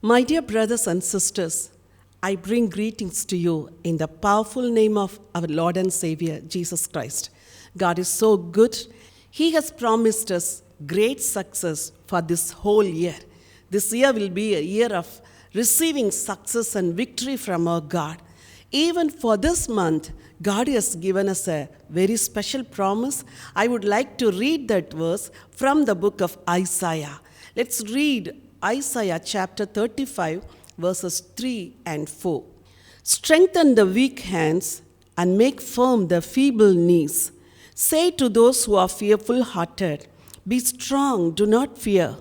My dear brothers and sisters, I bring greetings to you in the powerful name of our Lord and Savior, Jesus Christ. God is so good. He has promised us great success for this whole year. This year will be a year of receiving success and victory from our God. Even for this month, God has given us a very special promise. I would like to read that verse from the book of Isaiah. Let's read Isaiah chapter 35, verses 3 and 4. Strengthen the weak hands and make firm the feeble knees. Say to those who are fearful-hearted, be strong, do not fear.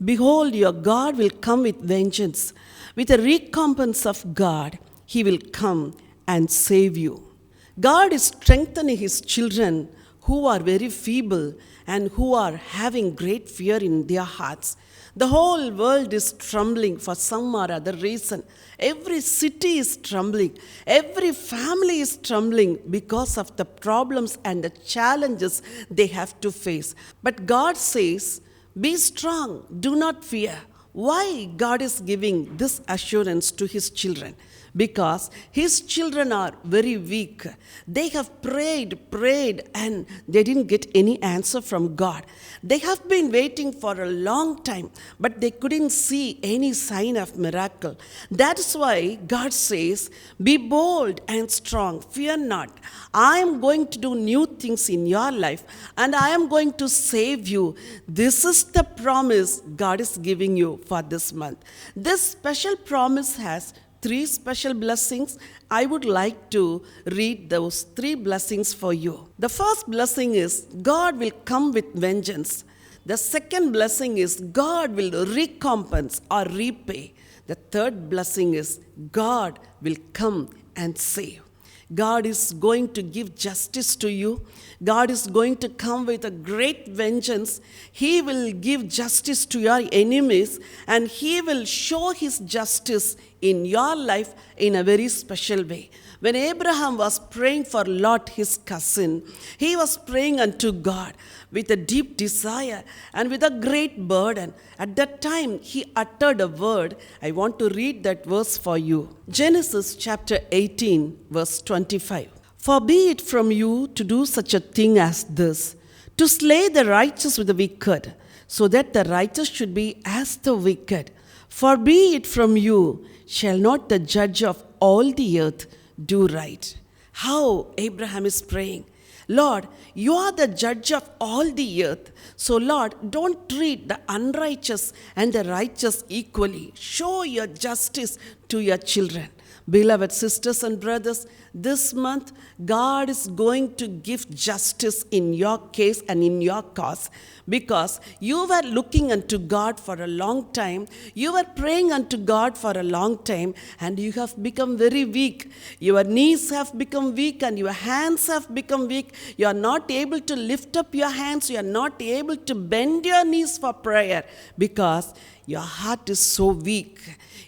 Behold, your God will come with vengeance. With a recompense of God, he will come and save you. God is strengthening his children who are very feeble and who are having great fear in their hearts. The whole world is trembling for some or other reason. Every city is trembling. Every family is trembling because of the problems and the challenges they have to face. But God says, be strong, do not fear. Why God is giving this assurance to his children? Because his children are very weak. They have prayed, and they didn't get any answer from God. They have been waiting for a long time, but they couldn't see any sign of miracle. That's why God says, be bold and strong, fear not. I am going to do new things in your life, and I am going to save you. This is the promise God is giving you for this month. This special promise has 3 special blessings. I would like to read those 3 blessings for you. The first blessing is God will come with vengeance. The second blessing is God will recompense or repay. The third blessing is God will come and save. God is going to give justice to you. God is going to come with a great vengeance. He will give justice to your enemies, and he will show his justice in your life in a very special way. When Abraham was praying for Lot, his cousin, he was praying unto God with a deep desire and with a great burden. At that time, he uttered a word. I want to read that verse for you. Genesis chapter 18, verse 25. For be it from you to do such a thing as this, to slay the righteous with the wicked, so that the righteous should be as the wicked. For be it from you, shall not the judge of all the earth do right? How Abraham is praying. Lord, you are the judge of all the earth. So Lord, don't treat the unrighteous and the righteous equally. Show your justice to your children. Beloved sisters and brothers, this month, God is going to give justice in your case and in your cause, because you were looking unto God for a long time, you were praying unto God for a long time, and you have become very weak. Your knees have become weak and your hands have become weak. You are not able to lift up your hands, you are not able to bend your knees for prayer, because your heart is so weak.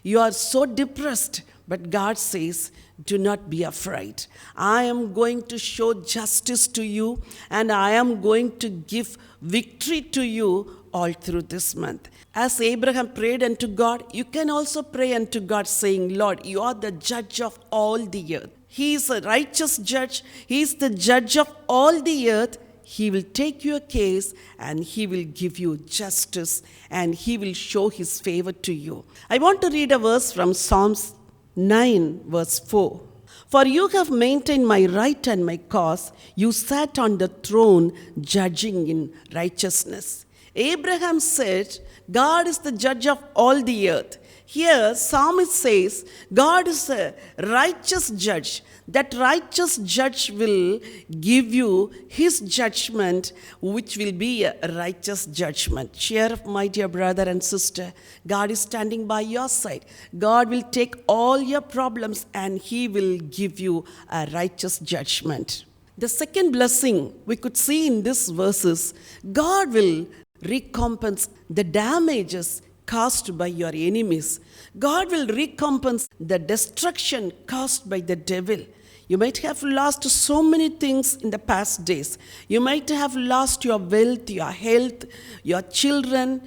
You are so depressed. But God says, do not be afraid. I am going to show justice to you, and I am going to give victory to you all through this month. As Abraham prayed unto God, you can also pray unto God saying, Lord, you are the judge of all the earth. He is a righteous judge. He is the judge of all the earth. He will take your case and he will give you justice, and he will show his favor to you. I want to read a verse from Psalms 9 verse 4. For you have maintained my right and my cause. You sat on the throne judging in righteousness. Abraham said, God is the judge of all the earth. Here, Psalmist says, God is a righteous judge. That righteous judge will give you his judgment, which will be a righteous judgment. Cheer up, my dear brother and sister. God is standing by your side. God will take all your problems and he will give you a righteous judgment. The second blessing we could see in this verses, God will recompense the damages caused by your enemies. God will recompense the destruction caused by the devil. You might have lost so many things in the past days. You might have lost your wealth, your health, your children,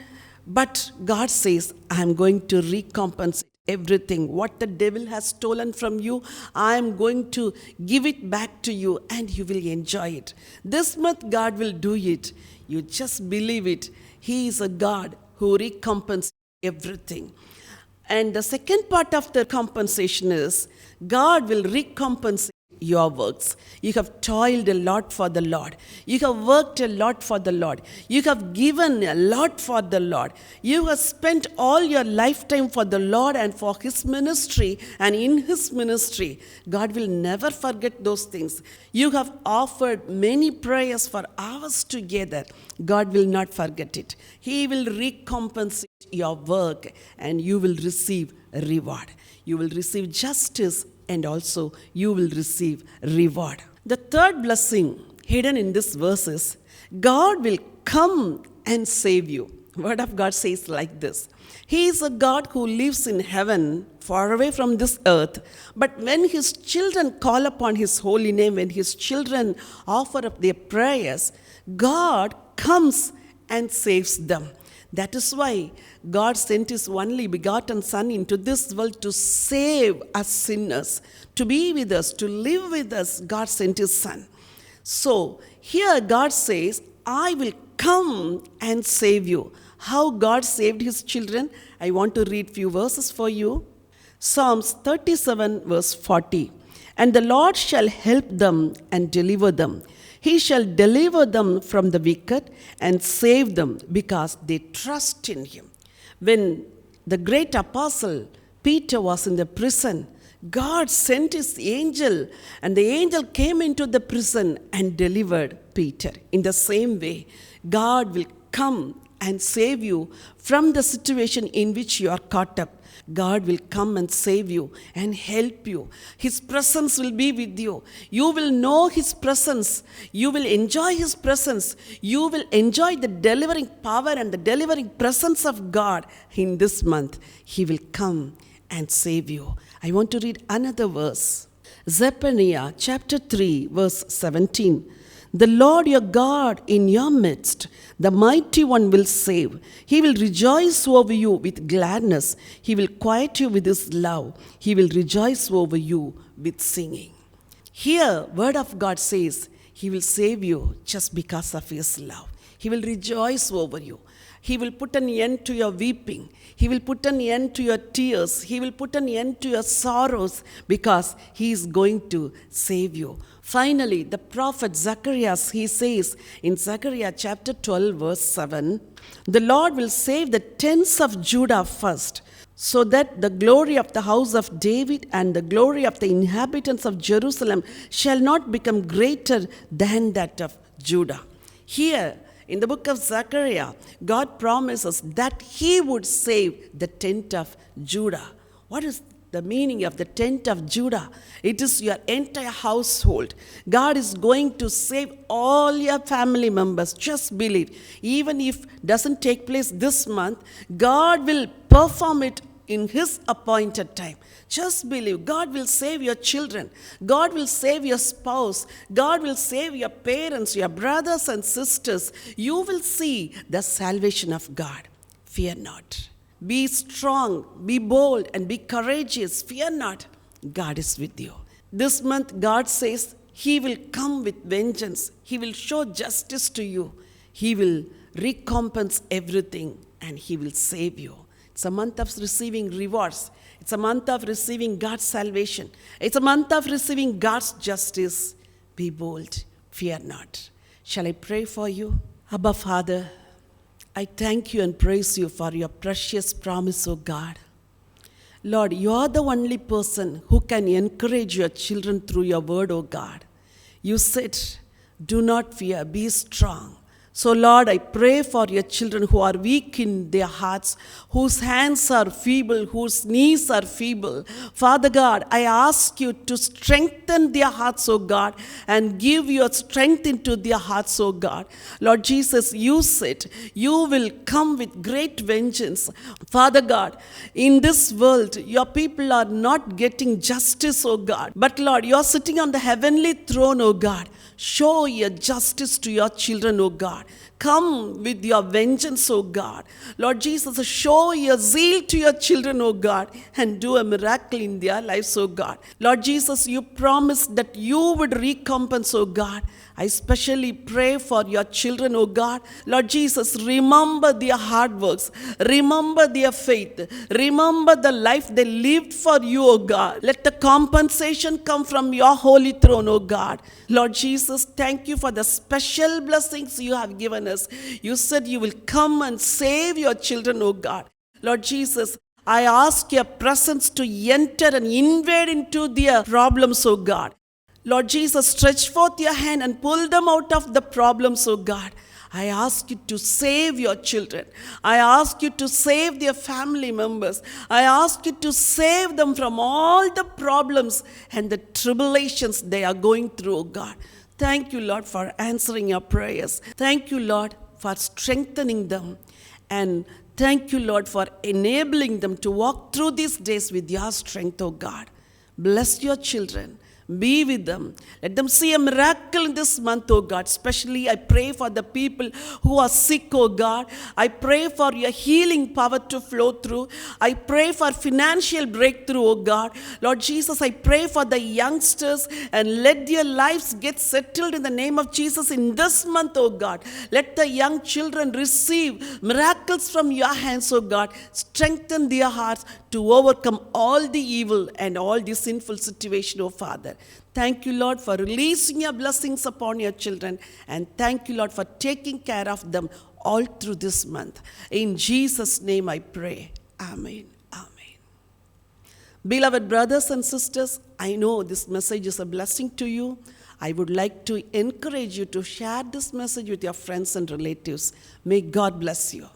But God says, I am going to recompense everything. What the devil has stolen from you, I am going to give it back to you and you will enjoy it. This month, God will do it. You just believe it. He is a God who recompenses everything. And the second part of the compensation is God will recompense your works. You have toiled a lot for the Lord. You have worked a lot for the Lord. You have given a lot for the Lord. You have spent all your lifetime for the Lord and for His ministry and in His ministry. God will never forget those things. You have offered many prayers for hours together. God will not forget it. He will recompense your work and you will receive a reward. You will receive justice and also you will receive reward. The third blessing hidden in this verse is God will come and save you. Word of God says like this. He is a God who lives in heaven, far away from this earth. But when His children call upon His holy name, when His children offer up their prayers, God comes and saves them. That is why God sent His only begotten Son into this world to save us sinners, to be with us, to live with us. God sent His Son. So here God says, I will come and save you. How God saved His children? I want to read few verses for you. Psalms 37 verse 40. And the Lord shall help them and deliver them. He shall deliver them from the wicked and save them because they trust in Him. When the great apostle Peter was in the prison, God sent His angel, and the angel came into the prison and delivered Peter. In the same way, God will come and save you from the situation in which you are caught up. God will come and save you and help you. His presence will be with you. You will know His presence. You will enjoy His presence. You will enjoy the delivering power and the delivering presence of God in this month. He will come and save you. I want to read another verse. Zephaniah chapter 3 verse 17. The Lord your God in your midst, the mighty one will save. He will rejoice over you with gladness. He will quiet you with His love. He will rejoice over you with singing. Here, Word of God says, He will save you just because of His love. He will rejoice over you. He will put an end to your weeping. He will put an end to your tears. He will put an end to your sorrows because He is going to save you. Finally, the prophet Zacharias, he says in Zechariah chapter 12 verse 7, the Lord will save the tents of Judah first, so that the glory of the house of David and the glory of the inhabitants of Jerusalem shall not become greater than that of Judah. Here, in the book of Zechariah, God promises that He would save the tent of Judah. What is the meaning of the tent of Judah? It is your entire household. God is going to save all your family members. Just believe. Even if it doesn't take place this month, God will perform it in His appointed time. Just believe. God will save your children. God will save your spouse. God will save your parents, your brothers and sisters. You will see the salvation of God. Fear not. Be strong, be bold, and be courageous. Fear not. God is with you. This month, God says He will come with vengeance. He will show justice to you. He will recompense everything, and He will save you. It's a month of receiving rewards. It's a month of receiving God's salvation. It's a month of receiving God's justice. Be bold. Fear not. Shall I pray for you? Abba, Father, I thank You and praise You for Your precious promise, O God. Lord, You are the only person who can encourage Your children through Your word, O God. You said, do not fear, be strong. So, Lord, I pray for Your children who are weak in their hearts, whose hands are feeble, whose knees are feeble. Father God, I ask You to strengthen their hearts, O God, and give Your strength into their hearts, O God. Lord Jesus, You said You will come with great vengeance. Father God, in this world, Your people are not getting justice, O God. But Lord, You are sitting on the heavenly throne, O God. Show Your justice to Your children, O God. Come with your vengeance, O God. Lord Jesus, show your zeal to your children, O God, and do a miracle in their lives, O God. Lord Jesus, you promised that you would recompense, O God. I especially pray for your children, O God. Lord Jesus, remember their hard works. Remember their faith. Remember the life they lived for you, O God. Let the compensation come from your holy throne, O God. Lord Jesus, thank you for the special blessings you have given us. You said you will come and save your children, O God. Lord Jesus, I ask your presence to enter and invade into their problems, O God. Lord Jesus, stretch forth your hand and pull them out of the problems, O God. I ask you to save your children. I ask you to save their family members. I ask you to save them from all the problems and the tribulations they are going through, O God. Thank you, Lord, for answering your prayers. Thank you, Lord, for strengthening them. And thank you, Lord, for enabling them to walk through these days with your strength, O God. Bless your children. Be with them. Let them see a miracle in this month, oh God. Especially I pray for the people who are sick, oh God. I pray for your healing power to flow through. I pray for financial breakthrough, oh God. Lord Jesus, I pray for the youngsters and let their lives get settled in the name of Jesus in this month, oh God. Let the young children receive miracles from your hands, oh God. Strengthen their hearts to overcome all the evil and all the sinful situation, oh Father. Thank you, Lord, for releasing your blessings upon your children. And thank you, Lord, for taking care of them all through this month. In Jesus' name I pray. Amen. Amen. Beloved brothers and sisters, I know this message is a blessing to you. I would like to encourage you to share this message with your friends and relatives. May God bless you.